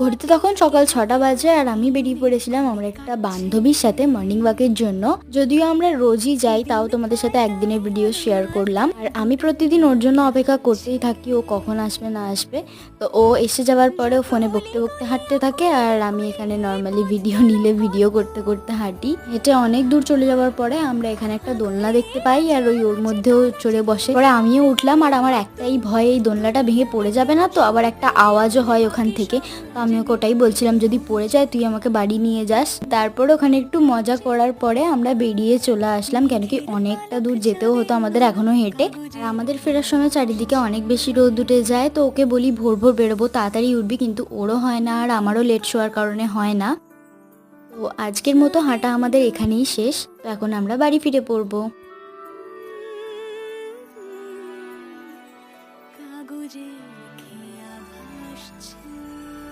ঘড়িতে তখন সকাল 6টা বাজে আর আমি বেরিয়ে পড়েছিলাম আমরা একটা বান্ধবীর সাথে মর্নিং ওয়াকের জন্য। যদিও আমরা রোজই যাই, তাও তোমাদের সাথে একদিনের ভিডিও শেয়ার করলাম। আর আমি প্রতিদিন ওর জন্য অপেক্ষা করতেই থাকি ও কখন আসবে না আসবে। তো ও এসে যাওয়ার পরেও ফোনে বকতে বকতে হাঁটতে থাকে আর আমি এখানে নর্মালি ভিডিও নিলে ভিডিও করতে করতে হাঁটি। হেঁটে অনেক দূর চলে যাওয়ার পরে আমরা এখানে একটা দোলনা দেখতে পাই আর ওর মধ্যেও চড়ে বসে। পরে আমিও উঠলাম আর আমার একটাই ভয়, এই দোলনাটা ভেঙে পড়ে যাবে না তো, আবার একটা আওয়াজও হয় ওখান থেকে। তো আমি ওকে ওটাই বলছিলাম যদি পড়ে যায় তুই আমাকে বাড়ি নিয়ে যাস। তারপরে ওখানে একটু মজা করার পরে আমরা বেরিয়ে চলে আসলাম, কেন কি অনেকটা দূর যেতেও হতো আমাদের এখনো হেঁটে। আর আমাদের ফেরার সময় চারিদিকে অনেক বেশি রোদ উঠে যায়, তো ওকে বলি ভোর ভোর বেরোবো, তাড়াতাড়ি উঠবি, কিন্তু ওরও হয় না আর আমারও লেট শোয়ার কারণে হয় না। তো আজকের মতো হাঁটা আমাদের এখানেই শেষ। তো এখন আমরা বাড়ি ফিরে পড়বো।